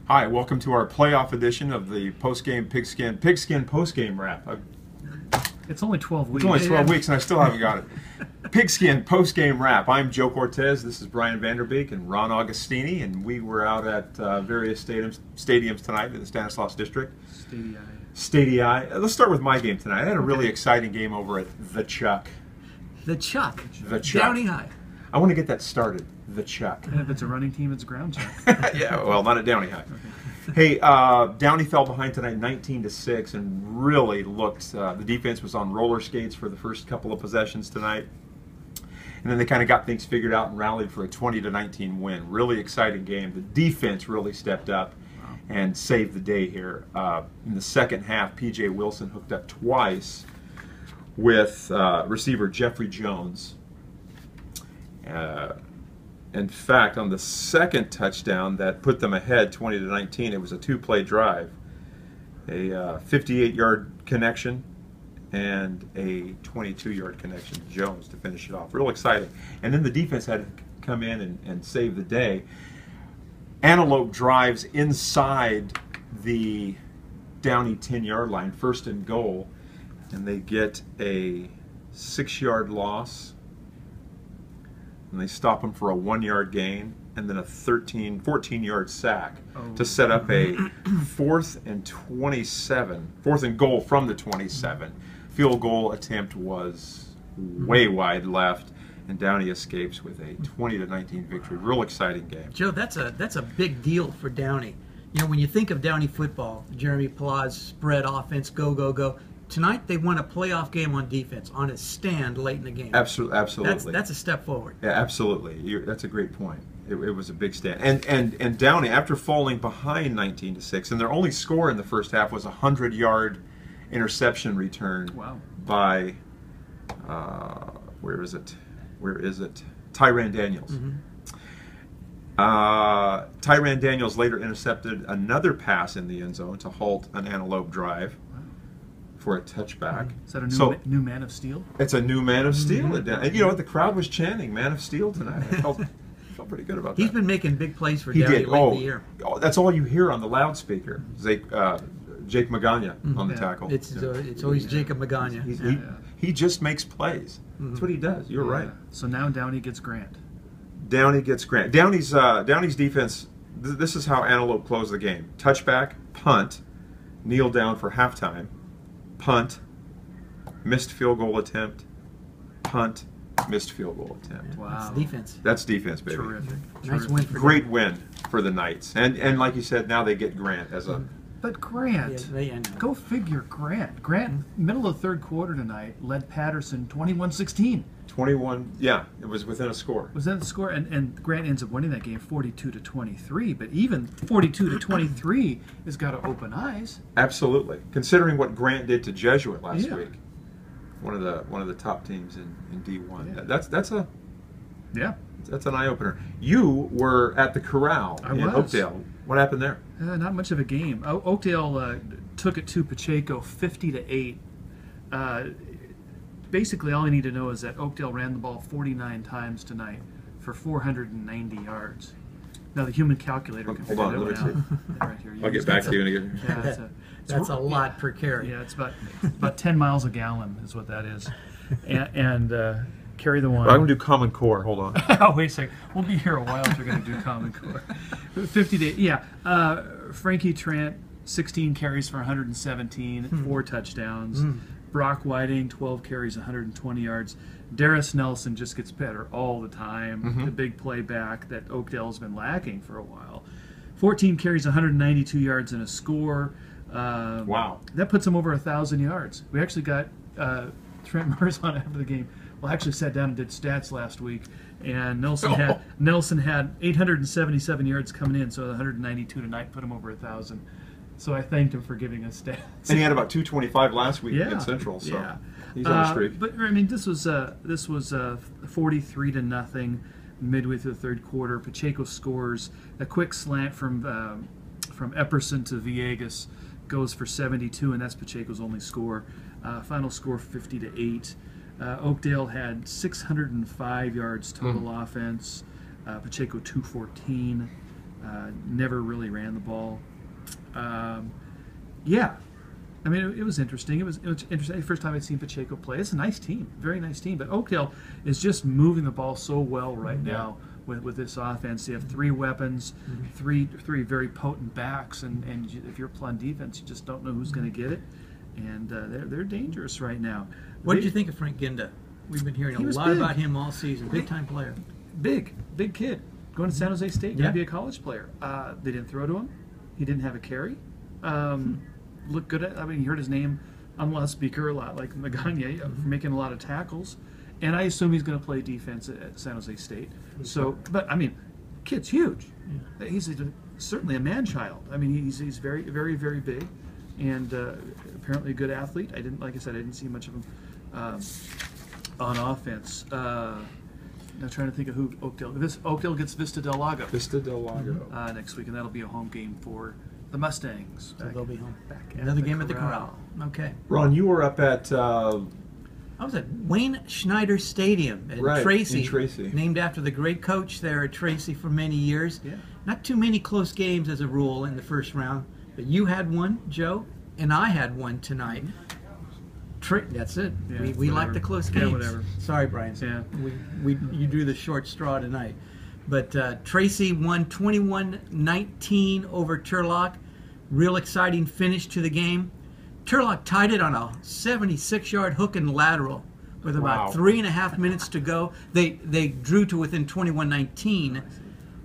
Hi, welcome to our playoff edition of the Postgame Pigskin Postgame Wrap. It's only 12 weeks. It's only 12 weeks and I still haven't got it. Pigskin Postgame Wrap. I'm Joe Cortez. This is VanderBeek and Ron Agostini, and we were out at various stadiums tonight in the Stanislaus District. Stadii. Let's start with my game tonight. I had a really exciting game over at The Chuck. The Chuck. The Chuck. Downey High. I want to get that started. The Chuck. And if it's a running team, it's ground chuck. Yeah, well, not at Downey High. Okay. Hey, Downey fell behind tonight 19-6 and really looked, the defense was on roller skates for the first couple of possessions tonight. And then they kind of got things figured out and rallied for a 20-19 win. Really exciting game. The defense really stepped up and saved the day here. In the second half, P.J. Wilson hooked up twice with receiver Jeffrey Jones. In fact, on the second touchdown that put them ahead 20-19, it was a two-play drive. A 58-yard connection and a 22-yard connection to Jones to finish it off. Real exciting. And then the defense had to come in and save the day. Antelope drives inside the Downey 10-yard line, first and goal, and they get a 6-yard loss. And they stop him for a 1-yard gain and then a 14-yard sack to set up a 4th and goal from the 27. Field goal attempt was way wide left, and Downey escapes with a 20-19 victory. Real exciting game. Joe, that's a big deal for Downey. You know, when you think of Downey football, Jeremy Plaz, spread offense, go, go, go. Tonight they won a playoff game on defense, on a stand late in the game. Absolutely. That's a step forward. Yeah, absolutely. That's a great point. It was a big stand. And Downey, after falling behind 19-6, and their only score in the first half was a 100-yard interception return by where is it? Tyrann Daniels. Tyrann Daniels later intercepted another pass in the end zone to halt an Antelope drive for a touchback. Is that a new Man of Steel? It's a new Man of Steel. And you know what? The crowd was chanting Man of Steel tonight. I felt pretty good about that. He's been making big plays for Downey late in the year. That's all you hear on the loudspeaker. Jake Magana on the tackle. It's always Jacob Magana. He just makes plays. That's what he does. You're right. So now Downey gets Grant. Downey gets Grant. Downey's defense, this is how Antelope closed the game. Touchback, punt, kneel down for halftime, punt, missed field goal attempt, punt, missed field goal attempt. Wow. That's defense. That's defense, baby. Terrific. Nice win for Great win for the Knights. And like you said, now they get Grant as a... But Grant, go figure, Grant, middle of the third quarter tonight, led Patterson 21-16. 21, yeah, it was within a score. Was that the score? And Grant ends up winning that game 42-23. But even 42-23 has got to open eyes. Absolutely, considering what Grant did to Jesuit last week, one of the top teams in D1. Yeah. That's an eye opener. You were at the Corral in Oakdale. What happened there? Not much of a game. Oakdale took it to Pacheco 50-8. Basically, all I need to know is that Oakdale ran the ball 49 times tonight for 490 yards. Now the human calculator can figure that one out. Right here. I'll get back to you in a minute. Yeah, that's a lot per carry. Yeah, it's about 10 miles a gallon is what that is. And carry the one. Well, I'm going to do Common Core. Hold on. Oh, wait a second. We'll be here a while if you're going to do Common Core. 50-8. Yeah. Frankie Trent, 16 carries for 117, 4 touchdowns. Brock Whiting, 12 carries, 120 yards. Darius Nelson just gets better all the time. The big play back that Oakdale's been lacking for a while. 14 carries, 192 yards, and a score. Wow. That puts him over 1,000 yards. We actually got Trent Murs on after the game. Well, actually sat down and did stats last week, and Nelson had 877 yards coming in, so 192 tonight put him over 1,000. So I thanked him for giving us stats. And he had about 225 last week against Central, so he's on a streak. But I mean, this was 43-0 midway through the third quarter. Pacheco scores a quick slant from Epperson to Villegas, goes for 72, and that's Pacheco's only score. Final score 50-8. Oakdale had 605 yards total offense. Pacheco 214. Never really ran the ball. Yeah. I mean, it was interesting. It was interesting. First time I'd seen Pacheco play. It's a nice team, very nice team. But Oakdale is just moving the ball so well right now with this offense. They have 3 weapons, three very potent backs, and if you're playing defense, you just don't know who's going to get it. And they're dangerous right now. What did you think of Frank Ginda? We've been hearing a lot about him all season. Big time player. Big kid. Going to San Jose State, going to be a college player. They didn't throw to him. He didn't have a carry. Looked good at. I mean, you heard his name on loudspeaker a lot, like Magana, for making a lot of tackles. And I assume he's going to play defense at San Jose State. So, but I mean, kid's huge. Yeah. He's certainly a man-child. I mean, he's very, very, very big, and apparently a good athlete. Like I said, I didn't see much of him on offense. I'm trying to think of who Oakdale gets Vista Del Lago. Vista Del Lago next week, and that'll be a home game for the Mustangs. So they'll be home. Another game at the Corral. Okay. Ron, you were up at... I was at Wayne Schneider Stadium in Tracy, named after the great coach there at Tracy for many years. Yeah. Not too many close games as a rule in the first round, but you had one, Joe, and I had one tonight. That's it. Yeah, we like the close games. Yeah, whatever. Sorry, Brian. Yeah. You drew the short straw tonight. But Tracy won 21-19 over Turlock. Real exciting finish to the game. Turlock tied it on a 76-yard hook and lateral with about 3.5 minutes to go. They drew to within 21-19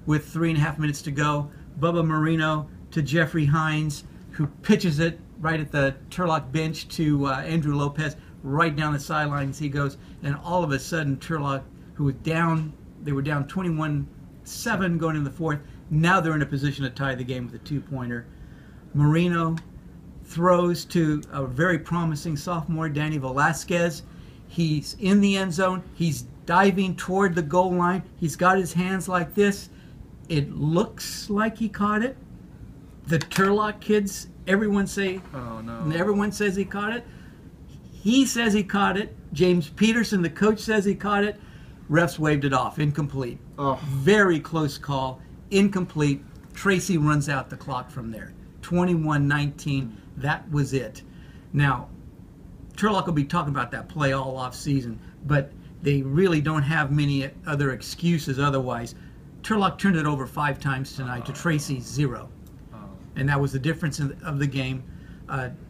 with 3.5 minutes to go. Bubba Marino to Jeffrey Hines, who pitches it right at the Turlock bench to Andrew Lopez. Right down the sidelines he goes. And all of a sudden, Turlock, who was down, they were down 21-7 going into the fourth. Now they're in a position to tie the game with a 2-pointer. Marino throws to a very promising sophomore, Danny Velasquez. He's in the end zone. He's diving toward the goal line. He's got his hands like this. It looks like he caught it. The Turlock kids, everyone say, oh no. Everyone says he caught it. He says he caught it. James Peterson, the coach, says he caught it. Refs waved it off. Incomplete. Oh. Very close call. Incomplete. Tracy runs out the clock from there. 21-19. That was it. Now, Turlock will be talking about that play all off season, but they really don't have many other excuses otherwise. Turlock turned it over 5 times tonight to Tracy 0. And that was the difference of the game.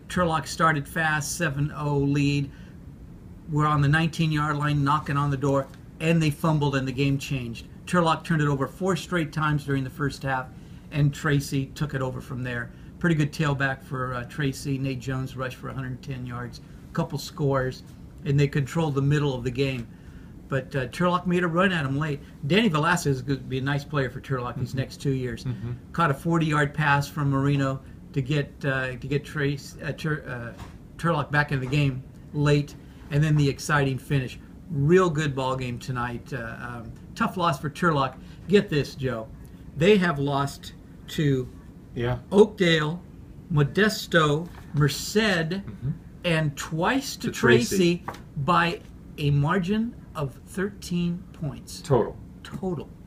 Turlock started fast, 7-0 lead. We're on the 19-yard line, knocking on the door, and they fumbled and the game changed. Turlock turned it over 4 straight times during the first half, and Tracy took it over from there. Pretty good tailback for Tracy. Nate Jones rushed for 110 yards, a couple scores, and they controlled the middle of the game. But Turlock made a run at him late. Danny Velasquez is going to be a nice player for Turlock these next 2 years. Caught a 40-yard pass from Marino to get Turlock back in the game late, and then the exciting finish. Real good ball game tonight. Tough loss for Turlock. Get this, Joe. They have lost to Oakdale, Modesto, Merced, and twice to Tracy by a margin of 13 points. Total.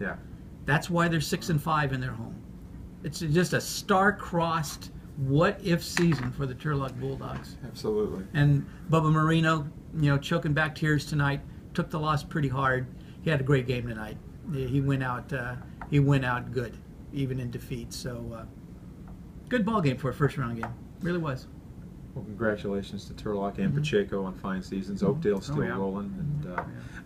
Yeah. That's why they're 6-5 in their home. It's just a star-crossed what-if season for the Turlock Bulldogs. Absolutely. And Bubba Marino, choking back tears tonight, took the loss pretty hard. He had a great game tonight. He went out good, even in defeat. So, good ball game for a first-round game. Really was. Well, congratulations to Turlock and Pacheco on fine seasons. Oakdale's still rolling. And,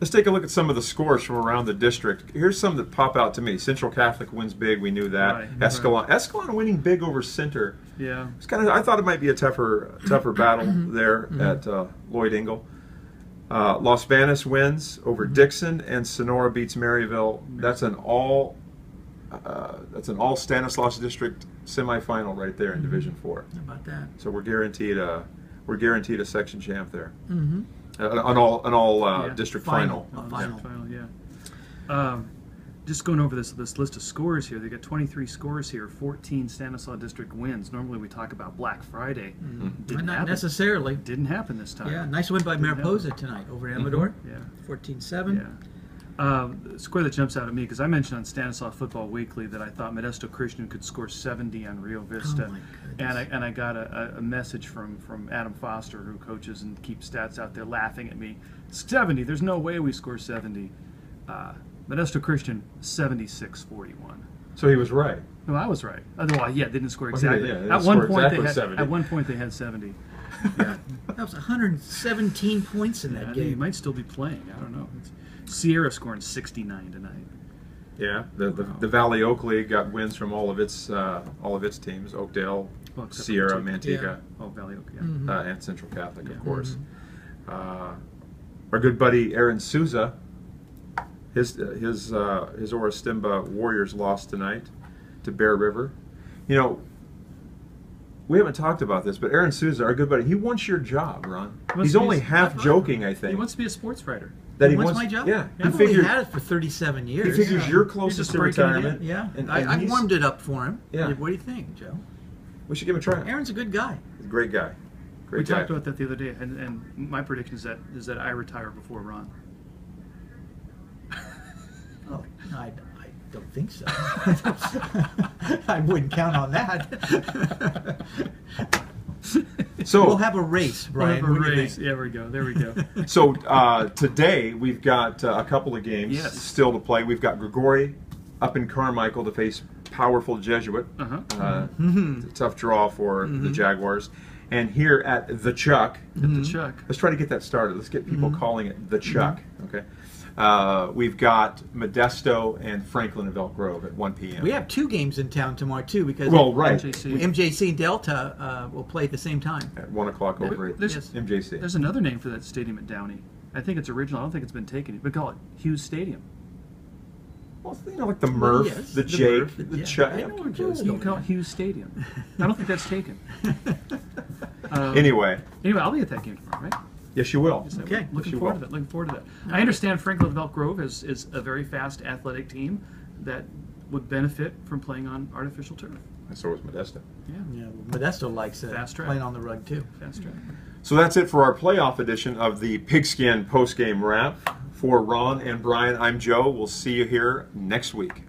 let's take a look at some of the scores from around the district. Here's some that pop out to me. Central Catholic wins big. We knew that. Right. Escalon winning big over Center. Yeah. It's I thought it might be a tougher battle there at Lloyd Ingle. Los Banos wins over Dixon, and Sonora beats Maryville. That's an all Stanislaus District semifinal right there in Division 4. How about that? So we're guaranteed a section champ there. An all district final. Final. Yeah. Just going over this list of scores here. They got 23 scores here. 14 Stanislaus District wins. Normally we talk about Black Friday. Didn't Not happen. necessarily. Didn't happen this time. Yeah, nice win by Mariposa tonight over Amador. Yeah. 14-7. Yeah. The score that jumps out at me, because I mentioned on Stanislav Football Weekly that I thought Modesto Christian could score 70 on Rio Vista, and I got a message from Adam Foster, who coaches and keeps stats out there, laughing at me. 70? There's no way we score 70. Modesto Christian 76-41. So he was right. No, I was right. Well, yeah, they didn't score exactly. Well, at one point they had 70. Yeah. That was 117 points in that game. He might still be playing. I don't know. Sierra scoring 69 tonight. Yeah, the Valley Oak League got wins from all of its teams: Oakdale, Sierra, Manteca, Valley Oak, and Central Catholic, of course. Our good buddy Aaron Souza, his Orostimba Warriors lost tonight to Bear River. You know, we haven't talked about this, but Aaron Souza, our good buddy, he wants your job, Ron. He's only half joking, I think. He wants to be a sports writer. That he wants my job? Yeah. I've only had it for 37 years. He figures you're closest to retirement. Yeah. And I warmed it up for him. Yeah. What do you think, Joe? We should give him a try. Aaron's a good guy. He's a great guy. We talked about that the other day, and my prediction is that I retire before Ron. Oh, I don't think so. I wouldn't count on that. So we'll have a race, Brian. We'll have a race. There we go. There we go. So today we've got a couple of games still to play. We've got Grigori up in Carmichael to face powerful Jesuit. It's a tough draw for the Jaguars. And here at the Chuck, let's try to get that started. Let's get people calling it the Chuck. Okay. We've got Modesto and Franklin of Elk Grove at 1 p.m. We have two games in town tomorrow too, because MJC Delta will play at the same time at 1 o'clock over at MJC. There's another name for that stadium at Downey. I think it's original. I don't think it's been taken. We call it Hughes Stadium. Well, you know, like the Murph, the Jake, the Chuck. You call it Hughes Stadium. I don't think that's taken. Anyway, I'll be at that game tomorrow, right? Yes, you will. Okay, looking forward to that. I understand Franklin of Elk Grove is a very fast, athletic team that would benefit from playing on artificial turf. And so is Modesto. Yeah. Modesto likes playing on the rug too. Fast track. So that's it for our playoff edition of the Pigskin postgame wrap. For Ron and Brian, I'm Joe. We'll see you here next week.